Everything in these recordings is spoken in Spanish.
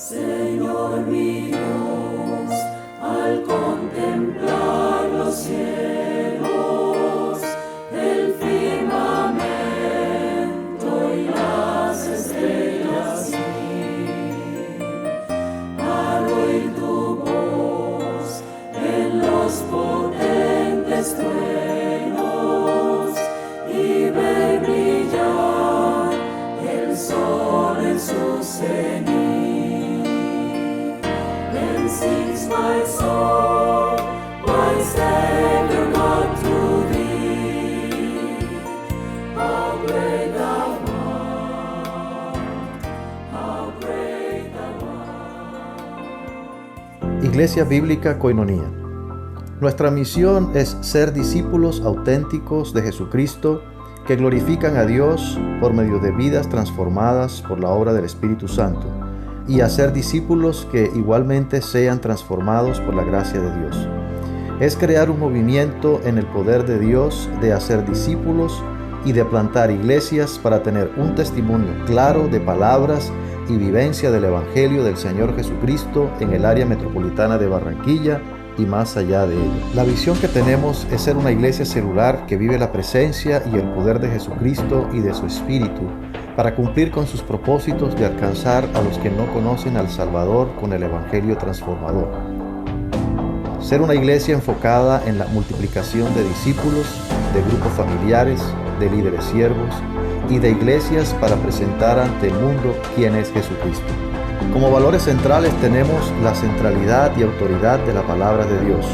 Señor mi Dios, al contemplar los cielos, el firmamento y las estrellas vi, al oír tu voz en los potentes truenos y ver brillar el sol en su cenit. Then sings my soul, my Savior God to thee. How great thou art, how great thou art. Iglesia Bíblica Koinonía. Nuestra misión es ser discípulos auténticos de Jesucristo que glorifican a Dios por medio de vidas transformadas por la obra del Espíritu Santo y hacer discípulos que igualmente sean transformados por la gracia de Dios. Es crear un movimiento en el poder de Dios de hacer discípulos y de plantar iglesias para tener un testimonio claro de palabras y vivencia del Evangelio del Señor Jesucristo en el área metropolitana de Barranquilla y más allá de ella. La visión que tenemos es ser una iglesia celular que vive la presencia y el poder de Jesucristo y de su Espíritu para cumplir con sus propósitos de alcanzar a los que no conocen al Salvador con el Evangelio transformador. Ser una iglesia enfocada en la multiplicación de discípulos, de grupos familiares, de líderes siervos y de iglesias para presentar ante el mundo quién es Jesucristo. Como valores centrales tenemos la centralidad y autoridad de la palabra de Dios,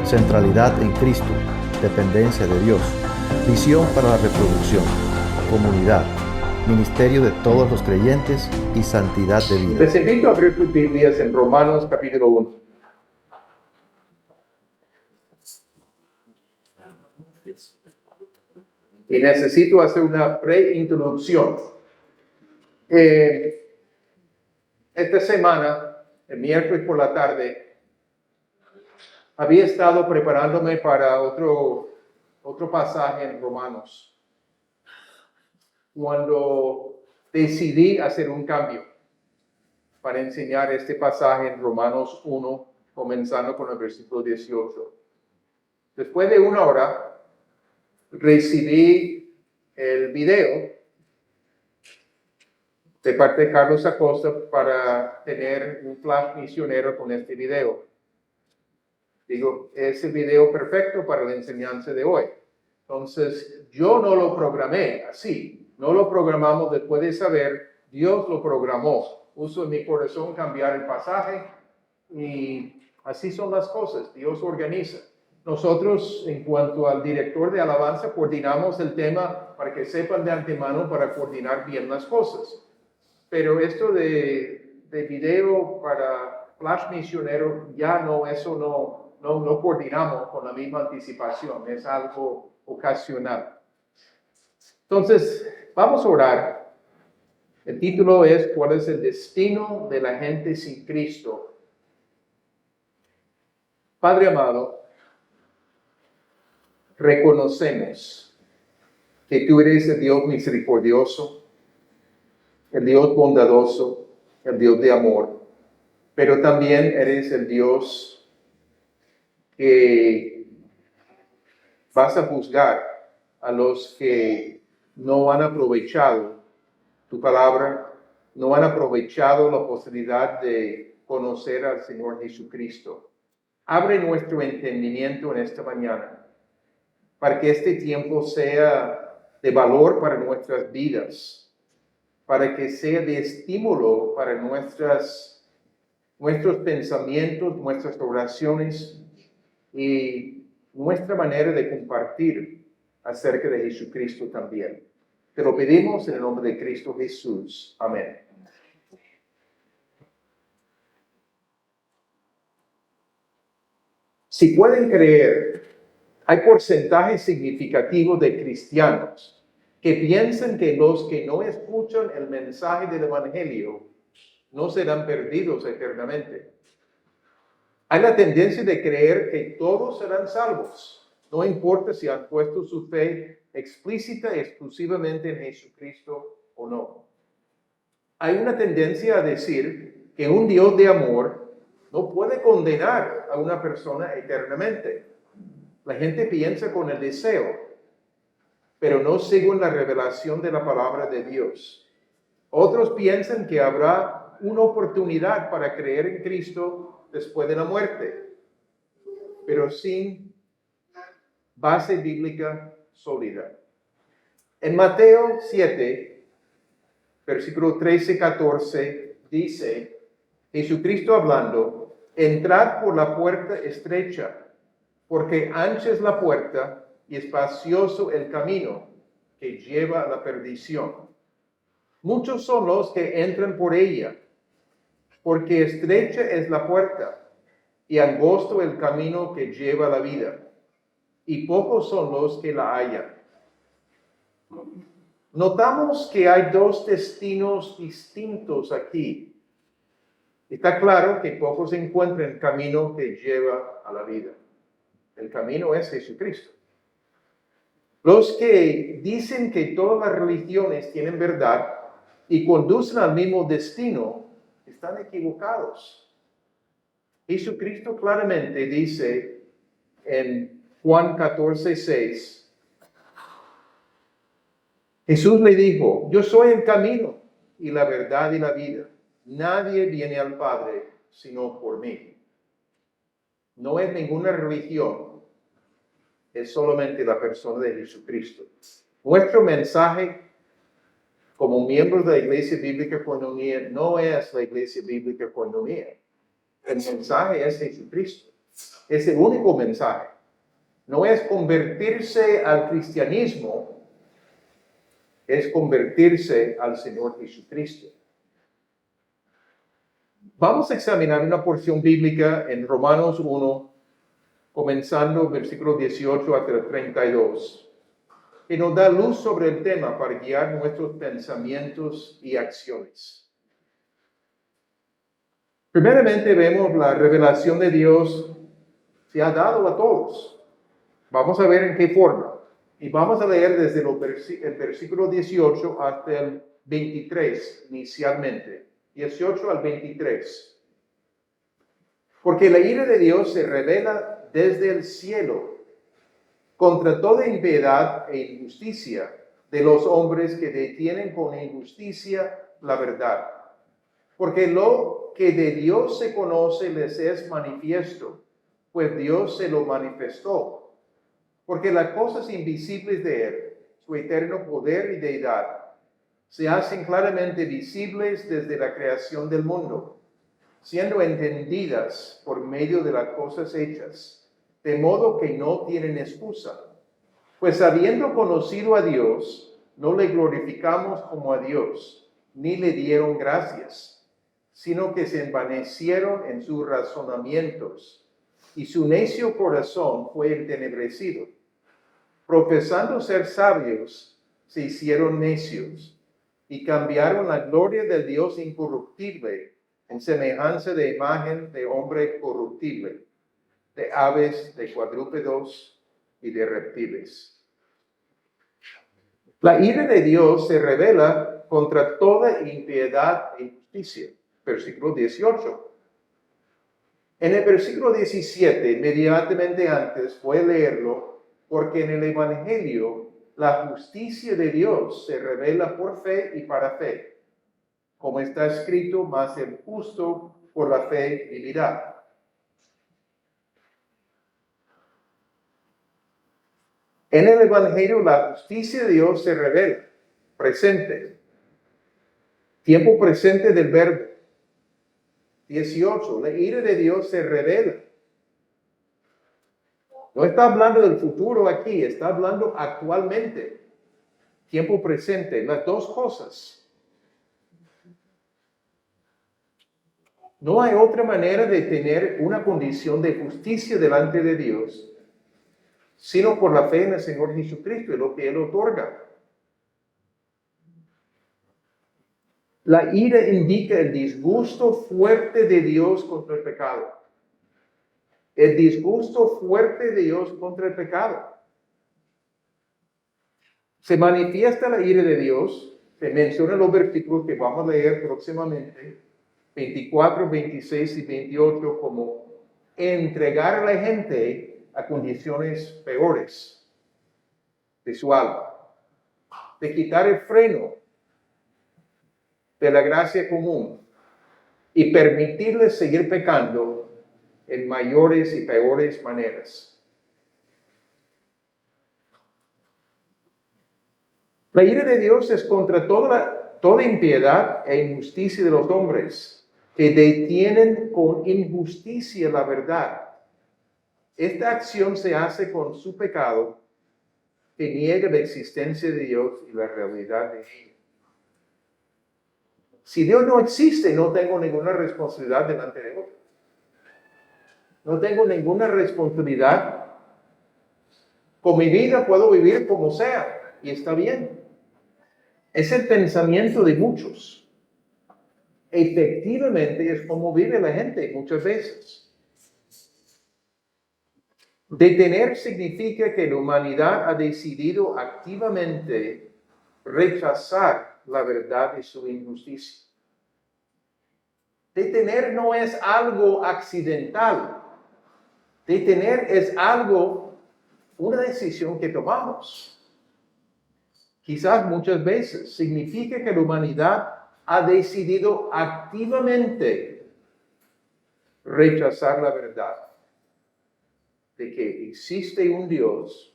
centralidad en Cristo, dependencia de Dios, visión para la reproducción, comunidad, ministerio de todos los creyentes y santidad de vida. Les invito a abrir tus Biblias en Romanos capítulo 1. Y necesito hacer una preintroducción. Esta semana, el miércoles por la tarde, había estado preparándome para otro pasaje en Romanos. Cuando decidí hacer un cambio para enseñar este pasaje en Romanos 1, comenzando con el versículo 18. Después de una hora, recibí el video de parte de Carlos Acosta para tener un flash misionero con este video. Digo, es el video perfecto para la enseñanza de hoy. Entonces, yo no lo programé así. No lo programamos después de saber, Dios lo programó. Puso en mi corazón cambiar el pasaje y así son las cosas. Dios organiza. Nosotros, en cuanto al director de alabanza, coordinamos el tema para que sepan de antemano para coordinar bien las cosas. Pero esto de video para flash misionero, ya no, eso no coordinamos con la misma anticipación. Es algo ocasional. Entonces, vamos a orar. El título es ¿cuál es el destino de la gente sin Cristo? Padre amado, reconocemos que tú eres el Dios misericordioso, el Dios bondadoso, el Dios de amor, pero también eres el Dios que vas a juzgar a los que no han aprovechado tu palabra, no han aprovechado la posibilidad de conocer al Señor Jesucristo. Abre nuestro entendimiento en esta mañana para que este tiempo sea de valor para nuestras vidas, para que sea de estímulo para nuestros pensamientos, nuestras oraciones y nuestra manera de compartir acerca de Jesucristo también. Te lo pedimos en el nombre de Cristo Jesús. Amén. Si pueden creer, hay porcentajes significativos de cristianos que piensan que los que no escuchan el mensaje del Evangelio no serán perdidos eternamente. Hay la tendencia de creer que todos serán salvos, no importa si han puesto su fe explícita y exclusivamente en Jesucristo o no. Hay una tendencia a decir que un Dios de amor no puede condenar a una persona eternamente. La gente piensa con el deseo, pero no según la revelación de la palabra de Dios. Otros piensan que habrá una oportunidad para creer en Cristo después de la muerte, pero sin base bíblica sólida. En Mateo 7, versículo 13-14, dice, Jesucristo hablando, entrad por la puerta estrecha, porque ancha es la puerta y espacioso el camino que lleva a la perdición. Muchos son los que entran por ella, porque estrecha es la puerta y angosto el camino que lleva a la vida, y pocos son los que la hallan. Notamos que hay dos destinos distintos aquí. Está claro que pocos encuentran el camino que lleva a la vida. El camino es Jesucristo. Los que dicen que todas las religiones tienen verdad y conducen al mismo destino, están equivocados. Jesucristo claramente dice en Juan 14:6, Jesús le dijo, yo soy el camino y la verdad y la vida. Nadie viene al Padre sino por mí. No es ninguna religión, es solamente la persona de Jesucristo. Nuestro mensaje como miembros de la Iglesia Bíblica Koinonia no es la Iglesia Bíblica Koinonia. El mensaje es Jesucristo. Es el único mensaje. No es convertirse al cristianismo, es convertirse al Señor Jesucristo. Vamos a examinar una porción bíblica en Romanos 1, comenzando versículo 18 hasta el 32, que nos da luz sobre el tema para guiar nuestros pensamientos y acciones. Primeramente vemos la revelación de Dios se ha dado a todos. Vamos a ver en qué forma. Y vamos a leer desde el versículo 18 hasta el 23 inicialmente. 18 al 23. Porque la ira de Dios se revela desde el cielo contra toda impiedad e injusticia de los hombres que detienen con injusticia la verdad. Porque lo que de Dios se conoce les es manifiesto, pues Dios se lo manifestó. Porque las cosas invisibles de Él, su eterno poder y deidad, se hacen claramente visibles desde la creación del mundo, siendo entendidas por medio de las cosas hechas, de modo que no tienen excusa. Pues habiendo conocido a Dios, no le glorificamos como a Dios, ni le dieron gracias, sino que se envanecieron en sus razonamientos, y su necio corazón fue entenebrecido. Profesando ser sabios, se hicieron necios, y cambiaron la gloria del Dios incorruptible en semejanza de imagen de hombre corruptible, de aves, de cuadrúpedos y de reptiles. La ira de Dios se revela contra toda impiedad e injusticia. Versículo 18. En el versículo 17, inmediatamente antes, voy a leerlo, porque en el Evangelio la justicia de Dios se revela por fe y para fe. Como está escrito, mas el justo por la fe vivirá. En el Evangelio la justicia de Dios se revela, presente. Tiempo presente del verbo. 18. La ira de Dios se revela. No está hablando del futuro aquí, está hablando actualmente. Tiempo presente, las dos cosas. No hay otra manera de tener una condición de justicia delante de Dios, sino por la fe en el Señor Jesucristo y lo que Él otorga. La ira indica el disgusto fuerte de Dios contra el pecado. El disgusto fuerte de Dios contra el pecado. Se manifiesta la ira de Dios, se menciona en los versículos que vamos a leer próximamente, 24, 26 y 28 como entregar a la gente a condiciones peores de su alma, de quitar el freno de la gracia común y permitirles seguir pecando en mayores y peores maneras. La ira de Dios es contra toda impiedad e injusticia de los hombres que detienen con injusticia la verdad. Esta acción se hace con su pecado que niega la existencia de Dios y la realidad de él. Si Dios no existe, no tengo ninguna responsabilidad delante de otro. No tengo ninguna responsabilidad. Con mi vida puedo vivir como sea y está bien. Es el pensamiento de muchos. Efectivamente es como vive la gente muchas veces. Detener significa que la humanidad ha decidido activamente rechazar la verdad de su injusticia. Detener no es algo accidental. Detener es una decisión que tomamos. Quizás muchas veces significa que la humanidad ha decidido activamente rechazar la verdad de que existe un Dios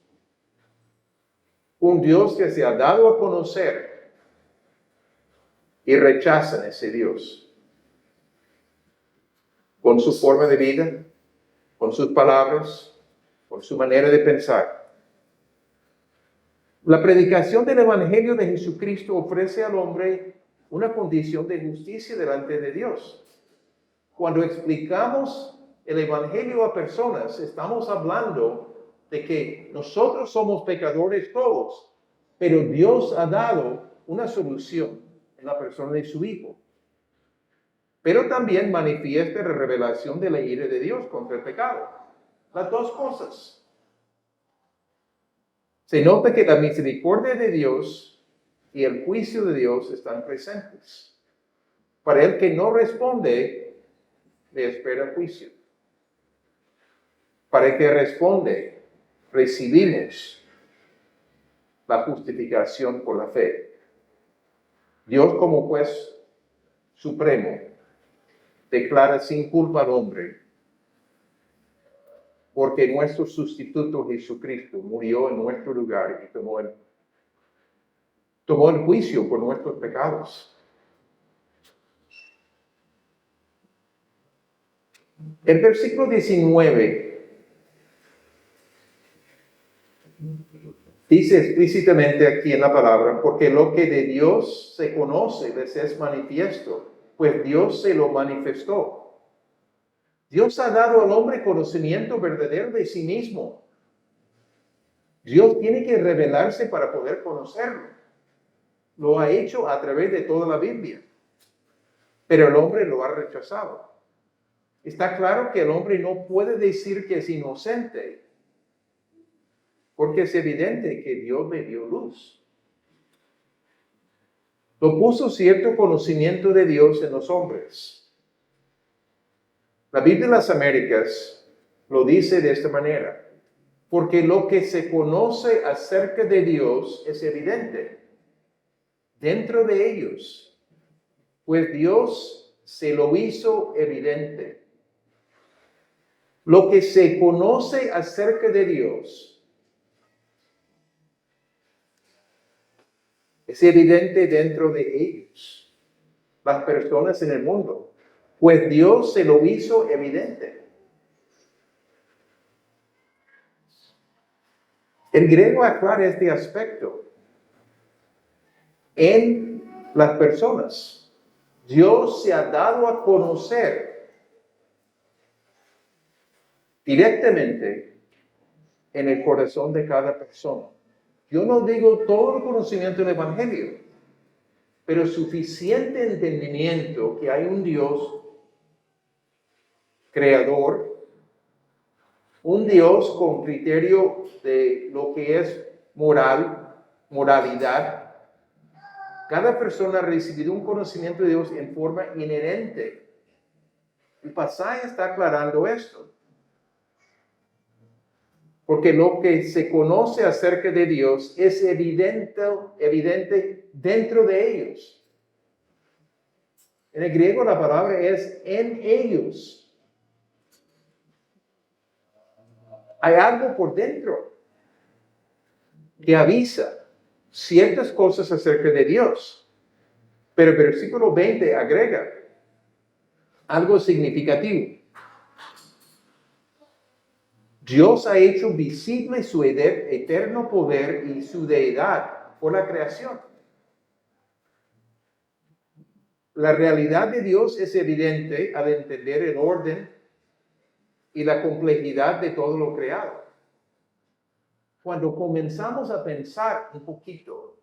que se ha dado a conocer y rechazan ese Dios con su forma de vida, con sus palabras, con su manera de pensar. La predicación del Evangelio de Jesucristo ofrece al hombre una condición de justicia delante de Dios. Cuando explicamos el Evangelio a personas, estamos hablando de que nosotros somos pecadores todos, pero Dios ha dado una solución en la persona de su Hijo. Pero también manifiesta la revelación de la ira de Dios contra el pecado. Las dos cosas. Se nota que la misericordia de Dios y el juicio de Dios están presentes. Para el que no responde, le espera juicio. Para el que responde, recibimos la justificación por la fe. Dios, como juez supremo, declara sin culpa al hombre, porque nuestro sustituto Jesucristo murió en nuestro lugar y tomó el juicio por nuestros pecados. El versículo 19 dice explícitamente aquí en la palabra, porque lo que de Dios se conoce les es manifiesto, pues Dios se lo manifestó. Dios ha dado al hombre conocimiento verdadero de sí mismo. Dios tiene que revelarse para poder conocerlo. Lo ha hecho a través de toda la Biblia. Pero el hombre lo ha rechazado. Está claro que el hombre no puede decir que es inocente, porque es evidente que Dios le dio luz. Lo puso cierto conocimiento de Dios en los hombres. La Biblia de las Américas lo dice de esta manera, porque lo que se conoce acerca de Dios es evidente dentro de ellos, pues Dios se lo hizo evidente. Lo que se conoce acerca de Dios es evidente dentro de ellos, las personas en el mundo. Pues Dios se lo hizo evidente. El griego aclara este aspecto. En las personas, Dios se ha dado a conocer directamente en el corazón de cada persona. Yo no digo todo el conocimiento del Evangelio, pero suficiente entendimiento que hay un Dios creador, un Dios con criterio de lo que es moralidad. Cada persona ha recibido un conocimiento de Dios en forma inherente El pasaje está aclarando esto. Porque lo que se conoce acerca de Dios es evidente dentro de ellos. En el griego la palabra es en ellos. Hay algo por dentro que avisa ciertas cosas acerca de Dios. Pero el versículo 20 agrega algo significativo. Dios ha hecho visible su eterno poder y su deidad por la creación. La realidad de Dios es evidente al entender el orden y la complejidad de todo lo creado. Cuando comenzamos a pensar un poquito,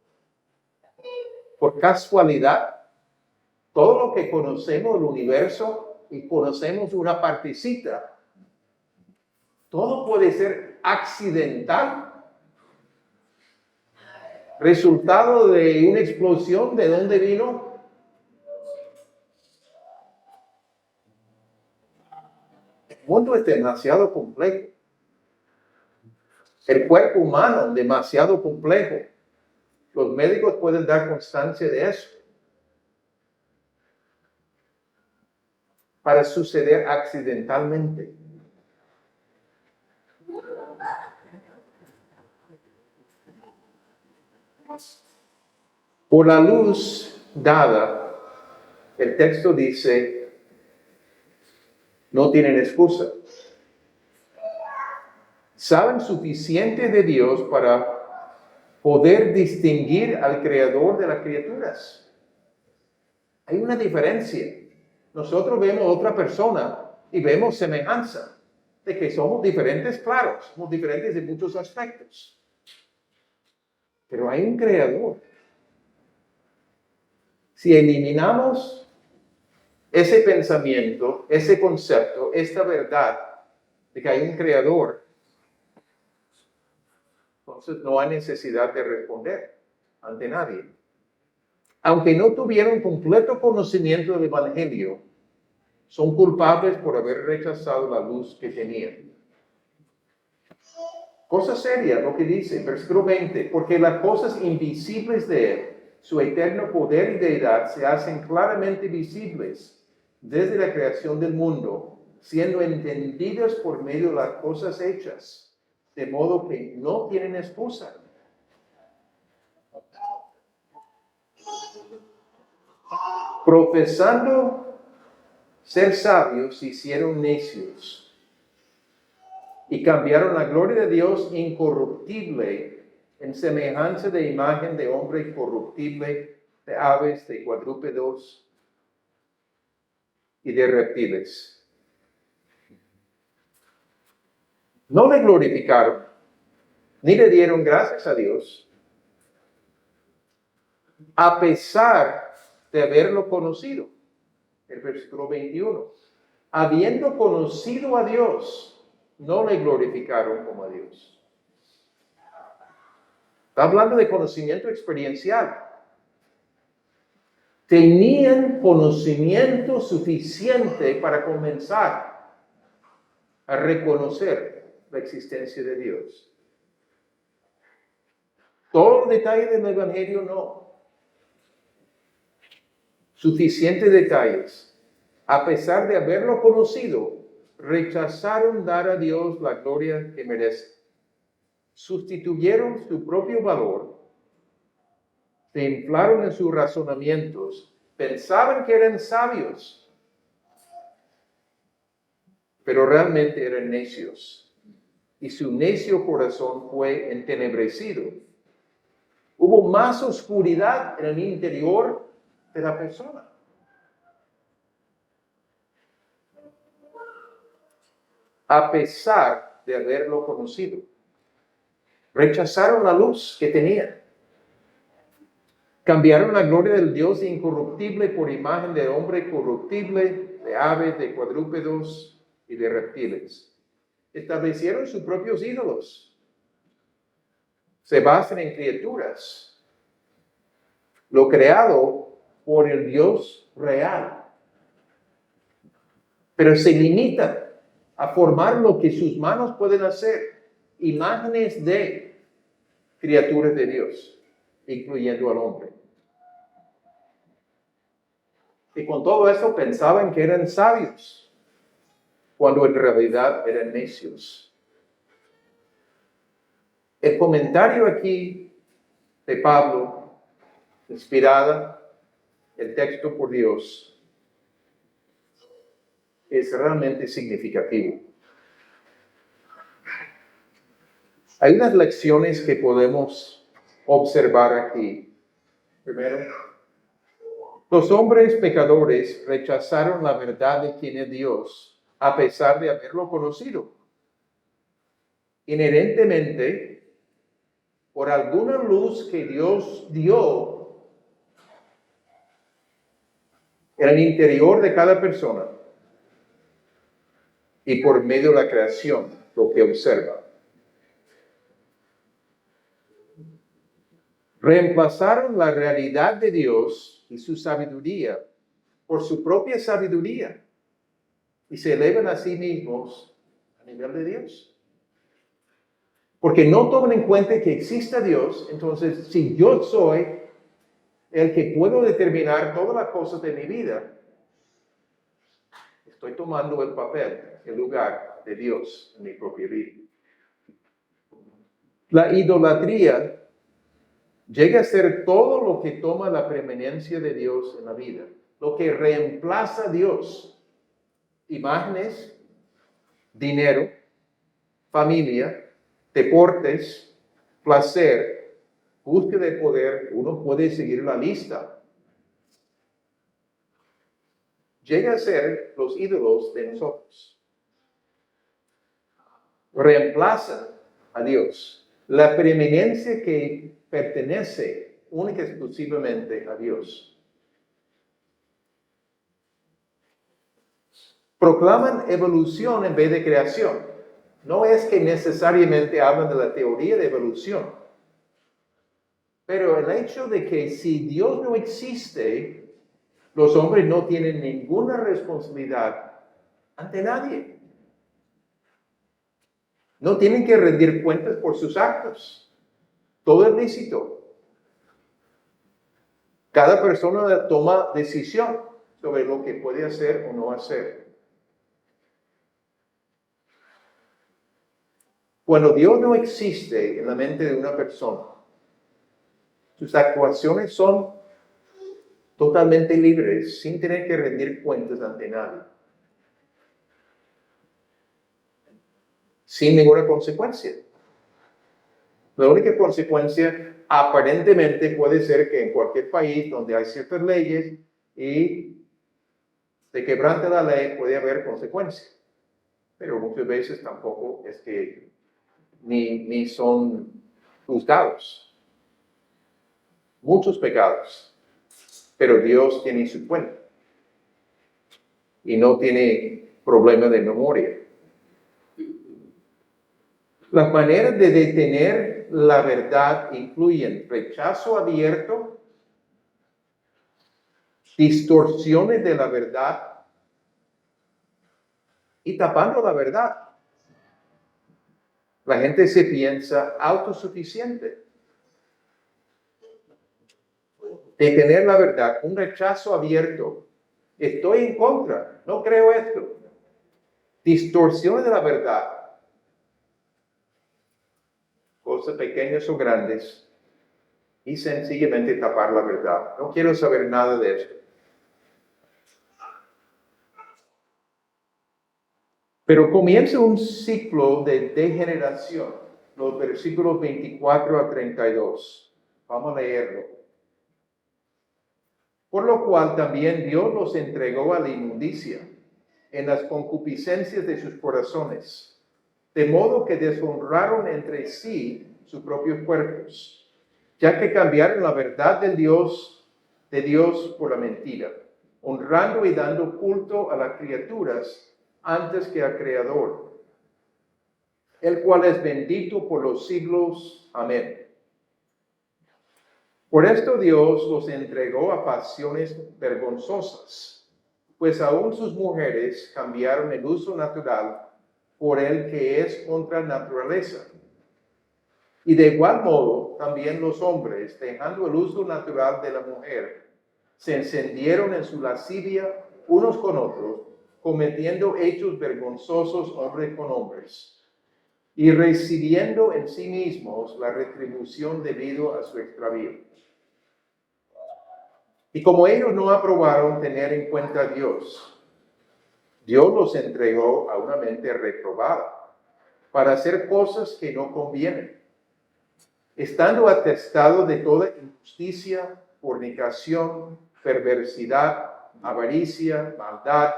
por casualidad, todo lo que conocemos del universo y conocemos una partecita, todo puede ser accidental, resultado de una explosión. ¿De dónde vino? El mundo es demasiado complejo. El cuerpo humano es demasiado complejo. Los médicos pueden dar constancia de eso. Para suceder accidentalmente. Por la luz dada, el texto dice, no tienen excusa. Saben suficiente de Dios para poder distinguir al creador de las criaturas. Hay una diferencia. Nosotros vemos a otra persona y vemos semejanza de que somos diferentes, claro, somos diferentes en muchos aspectos. Pero hay un creador. Si eliminamos ese pensamiento, ese concepto, esta verdad de que hay un creador, entonces no hay necesidad de responder ante nadie. Aunque no tuvieron completo conocimiento del Evangelio, son culpables por haber rechazado la luz que tenían. Cosa seria lo que dice, versículo 20, porque las cosas invisibles de Él, su eterno poder y deidad, se hacen claramente visibles desde la creación del mundo, siendo entendidas por medio de las cosas hechas, de modo que no tienen excusa. Profesando ser sabios, se hicieron necios y cambiaron la gloria de Dios incorruptible en semejanza de imagen de hombre corruptible, de aves, de cuadrúpedos y de reptiles. No le glorificaron, ni le dieron gracias a Dios, a pesar de haberlo conocido. El versículo 21. Habiendo conocido a Dios, no le glorificaron como a Dios. Está hablando de conocimiento experiencial. Tenían conocimiento suficiente para comenzar a reconocer la existencia de Dios. Todos los detalles del Evangelio no. Suficientes detalles. A pesar de haberlo conocido, rechazaron dar a Dios la gloria que merece. Sustituyeron su propio valor, se inflaron en sus razonamientos, pensaban que eran sabios, pero realmente eran necios. Y su necio corazón fue entenebrecido. Hubo más oscuridad en el interior de la persona. A pesar de haberlo conocido, rechazaron la luz que tenían. Cambiaron la gloria del Dios incorruptible por imagen de hombre corruptible, de aves, de cuadrúpedos y de reptiles. Establecieron sus propios ídolos. Se basan en criaturas. Lo creado por el Dios real. pero se limitan a formar lo que sus manos pueden hacer, imágenes de criaturas de Dios, incluyendo al hombre. Y con todo eso pensaban que eran sabios, cuando en realidad eran necios. El comentario aquí de Pablo, inspirada el texto por Dios, es realmente significativo. Hay unas lecciones que podemos observar aquí. Primero, los hombres pecadores rechazaron la verdad de quién es Dios, a pesar de haberlo conocido. Inherentemente, por alguna luz que Dios dio en el interior de cada persona y por medio de la creación, lo que observa. Reemplazaron la realidad de Dios y su sabiduría por su propia sabiduría y se elevan a sí mismos a nivel de Dios. Porque no toman en cuenta que exista Dios, entonces si yo soy el que puedo determinar todas las cosas de mi vida, estoy tomando el papel, el lugar de Dios en mi propia vida. La idolatría llega a ser todo lo que toma la preeminencia de Dios en la vida, lo que reemplaza a Dios. Imágenes, dinero, familia, deportes, placer, búsqueda de poder. Uno puede seguir la lista. Llega a ser los ídolos de nosotros. Reemplazan a Dios. La preeminencia que pertenece única y exclusivamente a Dios. Proclaman evolución en vez de creación. No es que necesariamente hablan de la teoría de evolución, pero el hecho de que si Dios no existe, los hombres no tienen ninguna responsabilidad ante nadie. No tienen que rendir cuentas por sus actos. Todo es lícito. Cada persona toma decisión sobre lo que puede hacer o no hacer. Cuando Dios no existe en la mente de una persona, sus actuaciones son totalmente libres, sin tener que rendir cuentas ante nadie. Sin ninguna consecuencia. La única consecuencia aparentemente puede ser que en cualquier país donde hay ciertas leyes y se quebrante la ley puede haber consecuencias. Pero muchas veces tampoco es que ni son juzgados. Muchos pecados. Pero Dios tiene su cuenta. Y no tiene problema de memoria. Las maneras de detener la verdad incluyen rechazo abierto, distorsiones de la verdad y tapando la verdad. La gente se piensa autosuficiente. Detener la verdad, un rechazo abierto. Estoy en contra, no creo esto. Distorsiones de la verdad. Cosas pequeñas o grandes, y sencillamente tapar la verdad. No quiero saber nada de esto. Pero comienza un ciclo de degeneración, los versículos 24 a 32. Vamos a leerlo. Por lo cual también Dios los entregó a la inmundicia en las concupiscencias de sus corazones, de modo que deshonraron entre sí sus propios cuerpos, ya que cambiaron la verdad de Dios por la mentira, honrando y dando culto a las criaturas antes que al Creador, el cual es bendito por los siglos. Amén. Por esto Dios los entregó a pasiones vergonzosas. pues aún sus mujeres cambiaron el uso natural por el que es contra naturaleza. Y de igual modo, también los hombres, dejando el uso natural de la mujer, se encendieron en su lascivia unos con otros, cometiendo hechos vergonzosos hombres con hombres, y recibiendo en sí mismos la retribución debido a su extravío. Y como ellos no aprobaron tener en cuenta a Dios, Dios los entregó a una mente reprobada para hacer cosas que no convienen, estando atestados de toda injusticia, fornicación, perversidad, avaricia, maldad,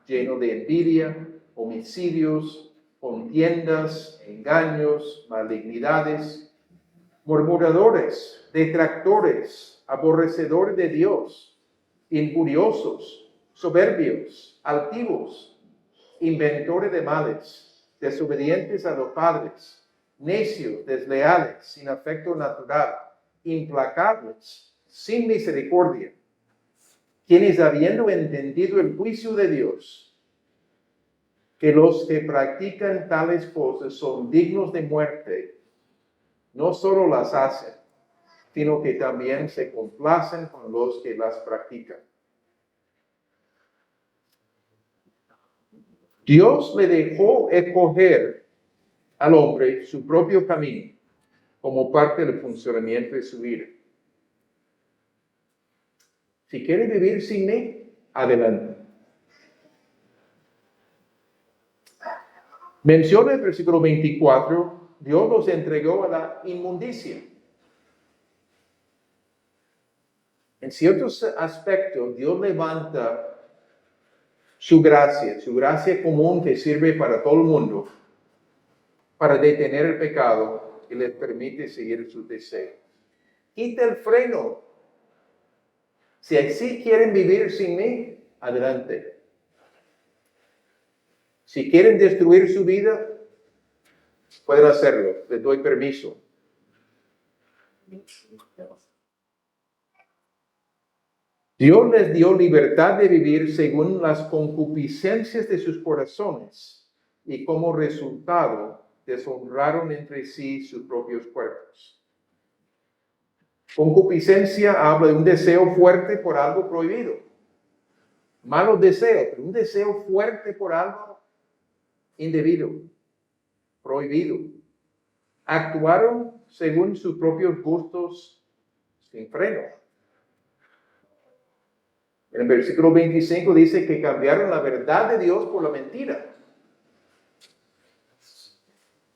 lleno de envidia, homicidios, contiendas, engaños, malignidades, murmuradores, detractores, aborrecedores de Dios, injuriosos, soberbios, altivos, inventores de males, desobedientes a los padres, necios, desleales, sin afecto natural, implacables, sin misericordia, quienes habiendo entendido el juicio de Dios, que los que practican tales cosas son dignos de muerte, no solo las hacen, sino que también se complacen con los que las practican. Dios le dejó escoger al hombre su propio camino como parte del funcionamiento de su vida. Si quiere vivir sin mí, adelante. Menciona el versículo 24, Dios los entregó a la inmundicia. En ciertos aspectos, Dios levanta su gracia común que sirve para todo el mundo, para detener el pecado y les permite seguir sus deseos. Quita el freno. Si así quieren vivir sin mí, adelante. Si quieren destruir su vida, pueden hacerlo. Les doy permiso. Dios les dio libertad de vivir según las concupiscencias de sus corazones y como resultado deshonraron entre sí sus propios cuerpos. Concupiscencia habla de un deseo fuerte por algo prohibido. Malos deseos, pero un deseo fuerte por algo indebido, prohibido. Actuaron según sus propios gustos sin freno. En el versículo 25 dice que cambiaron la verdad de Dios por la mentira.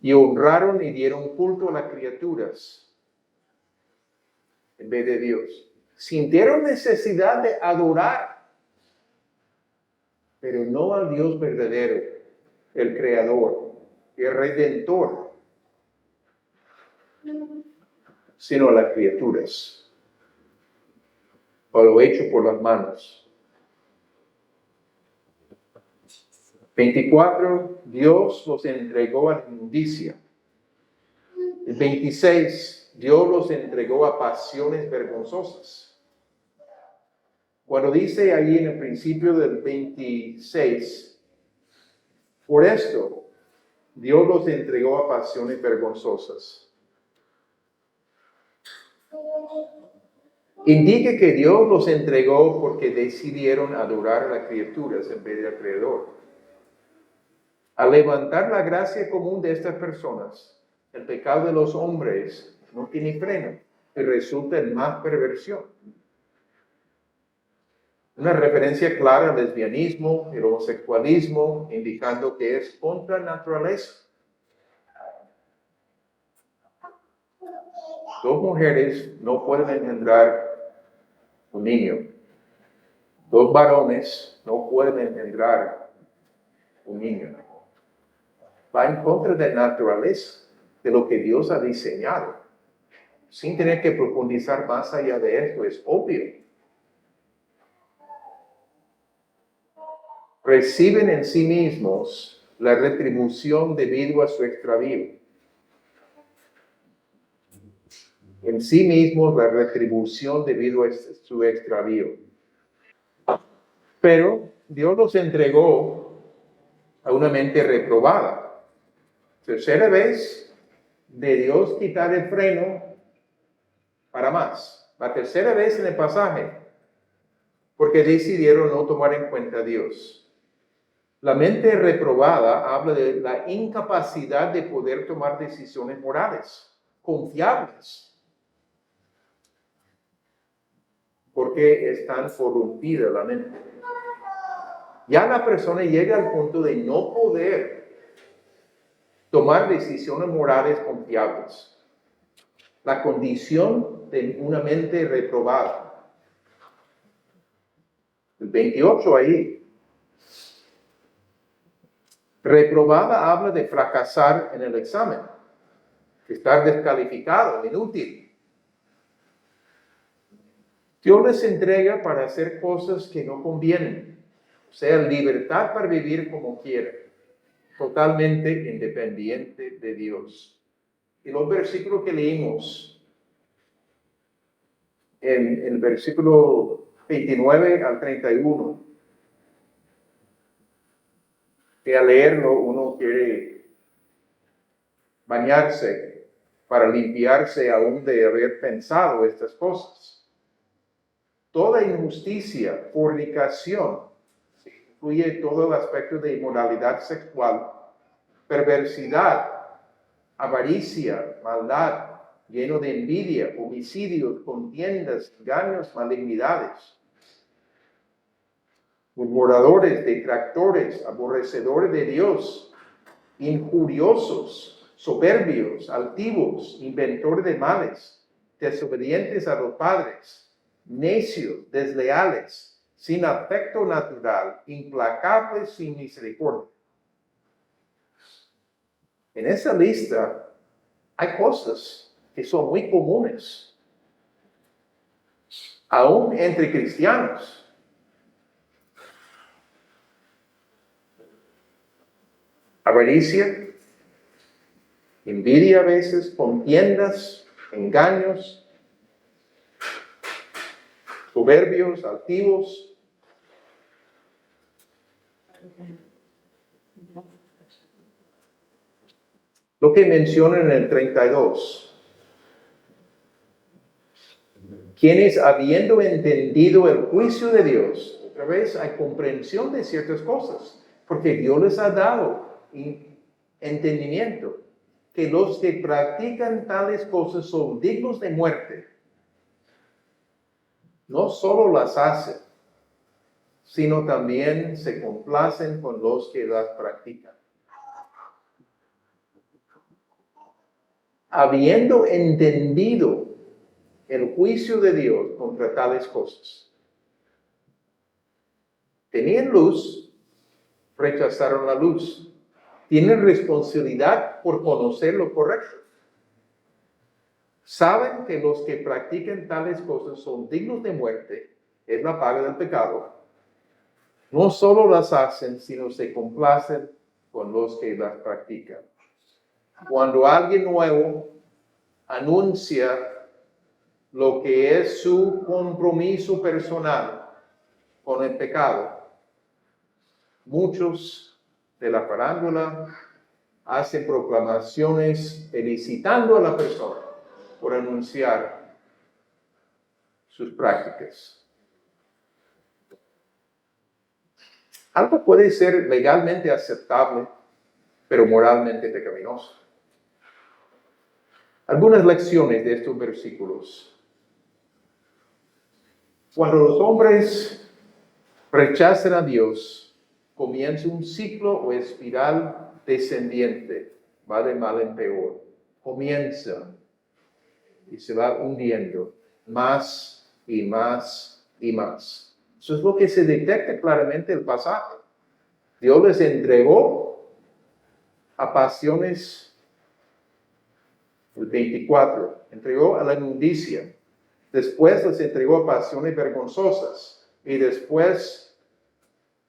Y honraron y dieron culto a las criaturas en vez de Dios. Sintieron necesidad de adorar, pero no al Dios verdadero, el Creador, el Redentor, sino a las criaturas, o lo hecho por las manos. 24, Dios los entregó a la inmundicia. El 26, Dios los entregó a pasiones vergonzosas. Cuando dice ahí en el principio del 26, por esto, Dios los entregó a pasiones vergonzosas. Indica que Dios los entregó porque decidieron adorar a las criaturas en vez del Creador. Al levantar la gracia común de estas personas, el pecado de los hombres no tiene freno y resulta en más perversión. Una referencia clara al lesbianismo, el homosexualismo, indicando que es contra naturaleza. Dos mujeres no pueden engendrar un niño. Dos varones no pueden engendrar un niño. Va en contra de la naturaleza, de lo que Dios ha diseñado. Sin tener que profundizar más allá de esto, es obvio. Reciben en sí mismos la retribución debido a su extravío. En sí mismos la retribución debido a su extravío. Pero Dios los entregó a una mente reprobada. Tercera vez de Dios quitar el freno para más. La tercera vez en el pasaje, porque decidieron no tomar en cuenta a Dios. La mente reprobada habla de la incapacidad de poder tomar decisiones morales, confiables, porque es tan corrompida la mente. Ya la persona llega al punto de no poder tomar decisiones morales confiables. La condición de una mente reprobada. El 28 ahí. Reprobada habla de fracasar en el examen, estar descalificado, inútil. Dios les entrega para hacer cosas que no convienen, o sea, libertad para vivir como quieren, totalmente independiente de Dios. Y los versículos que leímos, en el versículo 29 al 31, que al leerlo uno quiere bañarse para limpiarse aún de haber pensado estas cosas. Toda injusticia, fornicación, incluye todo el aspecto de inmoralidad sexual, perversidad, avaricia, maldad, lleno de envidia, homicidios, contiendas, engaños, malignidades, murmuradores, detractores, aborrecedores de Dios, injuriosos, soberbios, altivos, inventores de males, desobedientes a los padres, necios, desleales, sin afecto natural, implacables, sin misericordia. En esa lista hay cosas que son muy comunes, aún entre cristianos. Avaricia, envidia a veces, contiendas, engaños, soberbios, altivos. Lo que menciona en el 32. Quienes habiendo entendido el juicio de Dios, otra vez hay comprensión de ciertas cosas, porque Dios les ha dado entendimiento, que los que practican tales cosas son dignos de muerte. No solo las hacen, sino también se complacen con los que las practican. Habiendo entendido el juicio de Dios contra tales cosas. Tenían luz, rechazaron la luz. Tienen responsabilidad por conocer lo correcto. Saben que los que practican tales cosas son dignos de muerte, es la paga del pecado. No solo las hacen, sino se complacen con los que las practican. Cuando alguien nuevo anuncia lo que es su compromiso personal con el pecado, muchos de la farándula hacen proclamaciones felicitando a la persona por anunciar sus prácticas. Algo puede ser legalmente aceptable, pero moralmente pecaminoso. Algunas lecciones de estos versículos. Cuando los hombres rechazan a Dios, comienza un ciclo o espiral descendiente, va de mal en peor. Comienza y se va hundiendo más y más y más. Eso es lo que se detecta claramente en el pasaje. Dios les entregó a pasiones. El 24, entregó a la inmundicia. Después les entregó a pasiones vergonzosas. Y después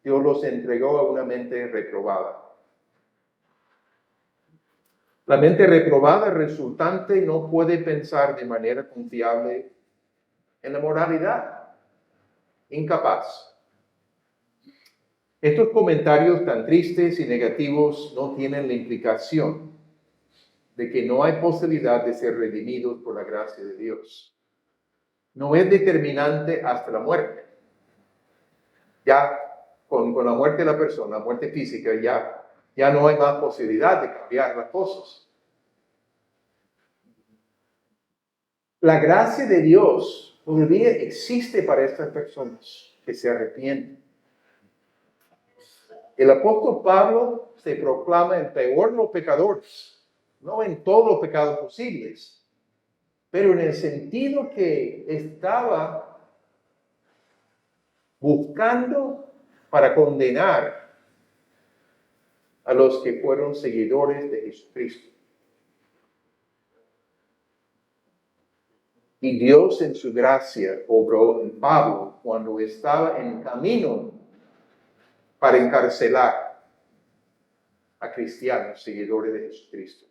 Dios los entregó a una mente reprobada. La mente reprobada resultante no puede pensar de manera confiable en la moralidad. Incapaz. Estos comentarios tan tristes y negativos no tienen la implicación de que no hay posibilidad de ser redimidos por la gracia de Dios. No es determinante hasta la muerte. Ya con la muerte de la persona, la muerte física, ya no hay más posibilidad de cambiar las cosas. La gracia de Dios todavía existe para estas personas que se arrepienten. El apóstol Pablo se proclama el peor de los pecadores, no en todos los pecados posibles, pero en el sentido que estaba buscando para condenar a los que fueron seguidores de Jesucristo. Y Dios en su gracia obró en Pablo cuando estaba en camino para encarcelar a cristianos, seguidores de Jesucristo.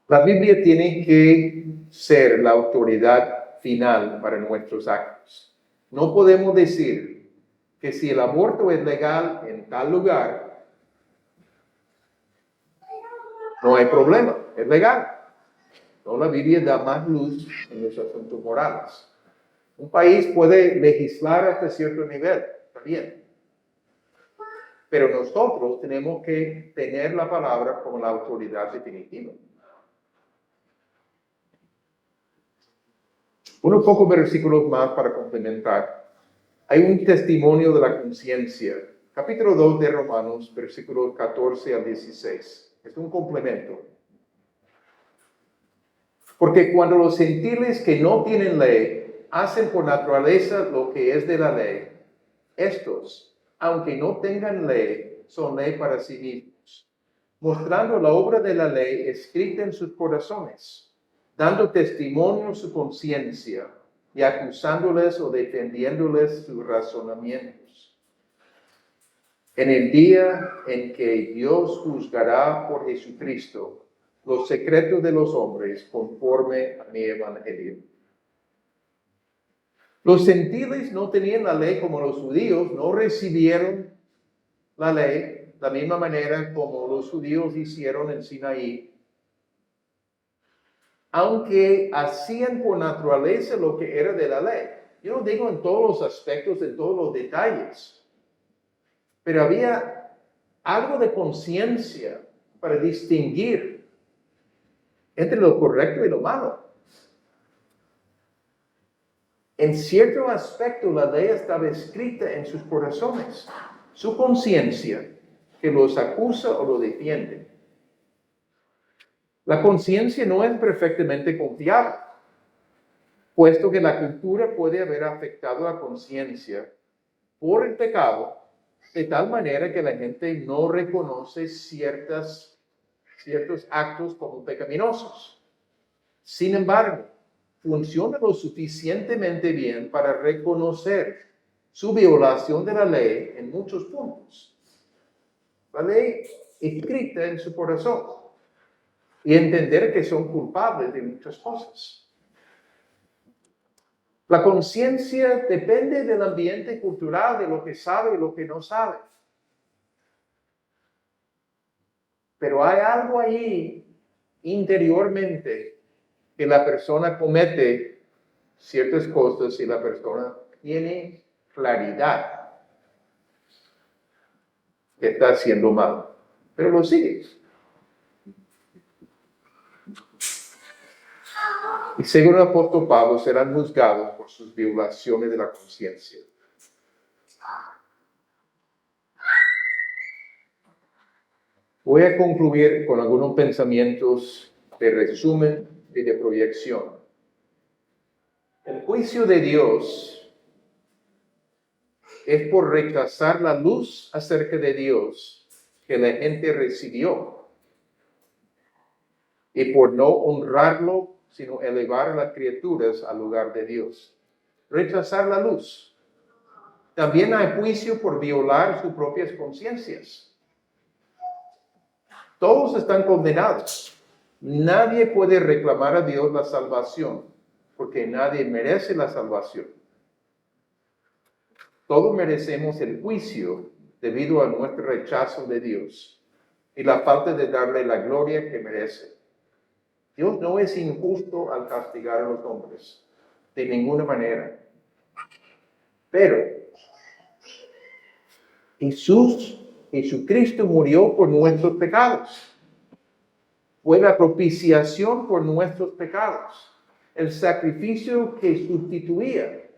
La Biblia tiene que ser la autoridad final para nuestros actos. No podemos decir que si el aborto es legal en tal lugar, no hay problema, es legal. No, la Biblia da más luz en los asuntos morales. Un país puede legislar hasta cierto nivel, también. Pero nosotros tenemos que tener la palabra como la autoridad definitiva. Unos pocos versículos más para complementar. Hay un testimonio de la conciencia. Capítulo 2 de Romanos, versículos 14 al 16. Es un complemento. Porque cuando los gentiles que no tienen ley hacen por naturaleza lo que es de la ley, estos, aunque no tengan ley, son ley para sí mismos, mostrando la obra de la ley escrita en sus corazones, dando testimonio su conciencia y acusándoles o defendiéndoles sus razonamientos. En el día en que Dios juzgará por Jesucristo los secretos de los hombres conforme a mi evangelio. Los gentiles no tenían la ley como los judíos, no recibieron la ley de la misma manera como los judíos hicieron en Sinaí, aunque hacían por naturaleza lo que era de la ley. Yo no digo en todos los aspectos, en todos los detalles, pero había algo de conciencia para distinguir entre lo correcto y lo malo. En cierto aspecto, la ley estaba escrita en sus corazones, su conciencia, que los acusa o lo defiende. La conciencia no es perfectamente confiable, puesto que la cultura puede haber afectado la conciencia por el pecado, de tal manera que la gente no reconoce ciertos actos como pecaminosos. Sin embargo, funciona lo suficientemente bien para reconocer su violación de la ley en muchos puntos. La ley escrita en su corazón y entender que son culpables de muchas cosas. La conciencia depende del ambiente cultural, de lo que sabe y lo que no sabe. Pero hay algo ahí interiormente que la persona comete ciertas cosas y la persona tiene claridad que está haciendo mal, pero lo sigue. Y según el apóstol Pablo, serán juzgados por sus violaciones de la conciencia. Voy a concluir con algunos pensamientos de resumen y de proyección. El juicio de Dios es por rechazar la luz acerca de Dios que la gente recibió y por no honrarlo, sino elevar a las criaturas al lugar de Dios. Rechazar la luz. También hay juicio por violar sus propias conciencias. Todos están condenados. Nadie puede reclamar a Dios la salvación porque nadie merece la salvación. Todos merecemos el juicio debido a nuestro rechazo de Dios y la falta de darle la gloria que merece. Dios no es injusto al castigar a los hombres, de ninguna manera. Pero Jesucristo murió por nuestros pecados. Fue la propiciación por nuestros pecados. El sacrificio que sustituía.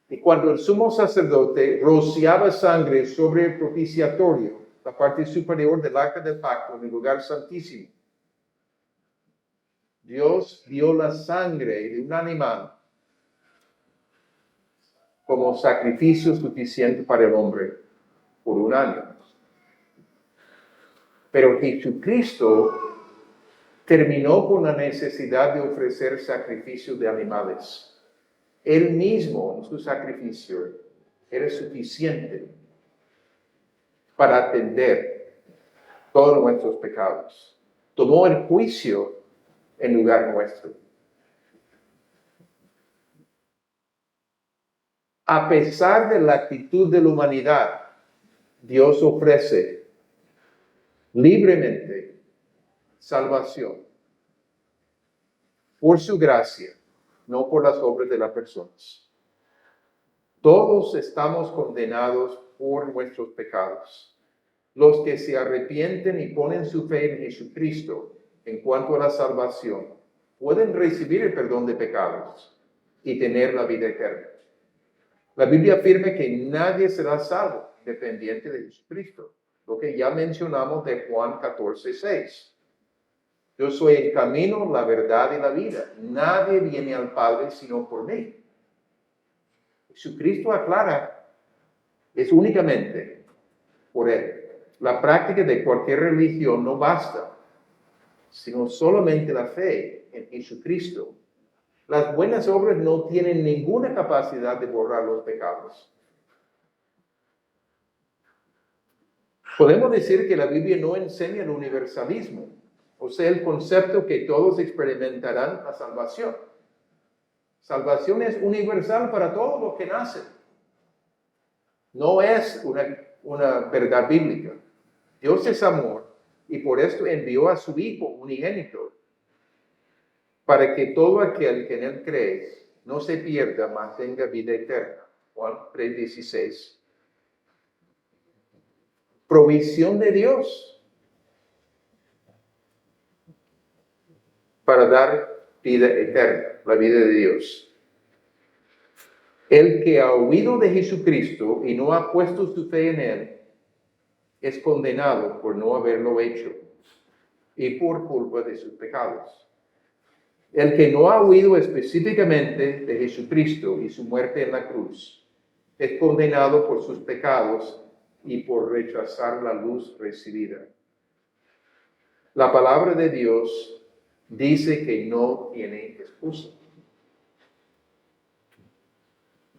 Y cuando el sumo sacerdote rociaba sangre sobre el propiciatorio, la parte superior del arca del pacto, en el lugar santísimo, Dios dio la sangre de un animal como sacrificio suficiente para el hombre por un año. Pero Jesucristo terminó con la necesidad de ofrecer sacrificios de animales. Él mismo, en su sacrificio, era suficiente para atender todos nuestros pecados. Tomó el juicio en lugar nuestro. A pesar de la actitud de la humanidad, Dios ofrece libremente salvación por su gracia, no por las obras de las personas. Todos estamos condenados por nuestros pecados. Los que se arrepienten y ponen su fe en Jesucristo en cuanto a la salvación, pueden recibir el perdón de pecados y tener la vida eterna. La Biblia afirma que nadie será salvo dependiente de Jesucristo, lo que ya mencionamos de Juan 14:6. Yo soy el camino, la verdad y la vida. Nadie viene al Padre sino por mí. Jesucristo aclara, es únicamente por Él. La práctica de cualquier religión no basta, sino solamente la fe en Jesucristo. Las buenas obras no tienen ninguna capacidad de borrar los pecados. Podemos decir que la Biblia no enseña el universalismo, o sea, el concepto que todos experimentarán la salvación. Salvación es universal para todos los que nacen. No es una verdad bíblica. Dios es amor y por esto envió a su Hijo unigénito para que todo aquel que en Él cree no se pierda, mas tenga vida eterna. Juan 3:16. Provisión de Dios para dar vida eterna, la vida de Dios. El que ha huido de Jesucristo y no ha puesto su fe en Él, es condenado por no haberlo hecho y por culpa de sus pecados. El que no ha huido específicamente de Jesucristo y su muerte en la cruz, es condenado por sus pecados y por rechazar la luz recibida. La palabra de Dios dice que no tiene excusa.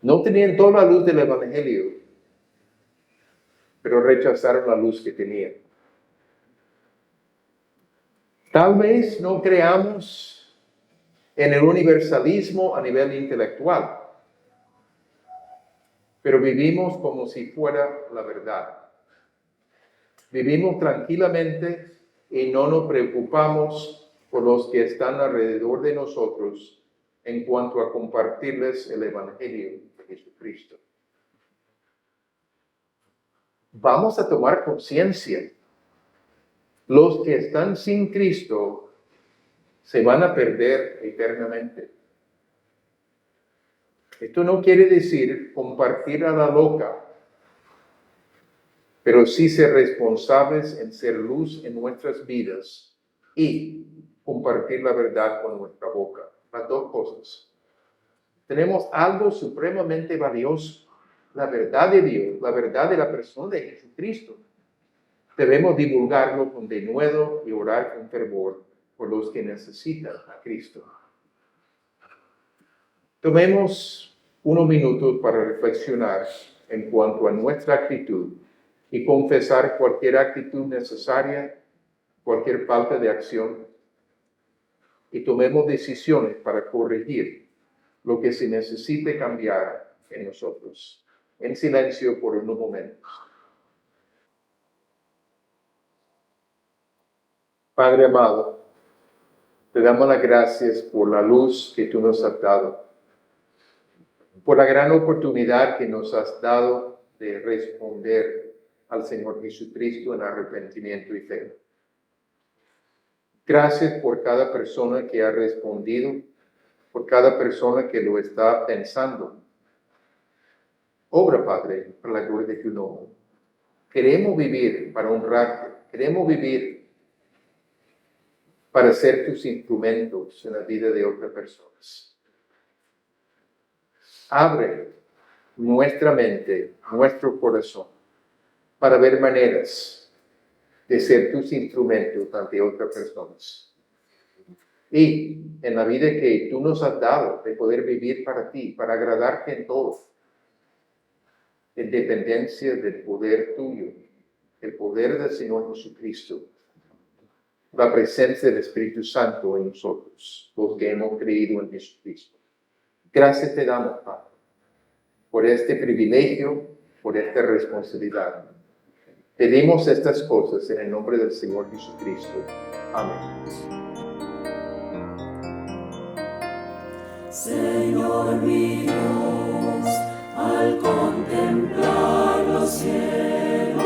No tenían toda la luz del Evangelio, pero rechazaron la luz que tenían. Tal vez no creamos en el universalismo a nivel intelectual, pero vivimos como si fuera la verdad. Vivimos tranquilamente y no nos preocupamos por los que están alrededor de nosotros en cuanto a compartirles el Evangelio de Jesucristo. Vamos a tomar conciencia. Los que están sin Cristo se van a perder eternamente. Esto no quiere decir compartir a la loca, pero sí ser responsables en ser luz en nuestras vidas y compartir la verdad con nuestra boca. Las dos cosas. Tenemos algo supremamente valioso, la verdad de Dios, la verdad de la persona de Jesucristo. Debemos divulgarlo con denuedo y orar con fervor por los que necesitan a Cristo. Tomemos unos minutos para reflexionar en cuanto a nuestra actitud y confesar cualquier actitud necesaria, cualquier falta de acción. y tomemos decisiones para corregir lo que se necesite cambiar en nosotros. En silencio por unos momentos. Padre amado, te damos las gracias por la luz que tú nos has dado, por la gran oportunidad que nos has dado de responder al Señor Jesucristo en arrepentimiento y fe. Gracias por cada persona que ha respondido, por cada persona que lo está pensando. Obra, Padre, para la gloria de tu nombre. Queremos vivir para honrarte, queremos vivir para ser tus instrumentos en la vida de otras personas. Abre nuestra mente, nuestro corazón, para ver maneras de ser tus instrumentos ante otras personas. Y en la vida que tú nos has dado, de poder vivir para ti, para agradarte en todo, en dependencia del poder tuyo, el poder del Señor Jesucristo, la presencia del Espíritu Santo en nosotros, los que hemos creído en Jesucristo. Gracias te damos, Padre, por este privilegio, por esta responsabilidad. Pedimos estas cosas en el nombre del Señor Jesucristo. Amén. Señor mi Dios, al contemplar los cielos,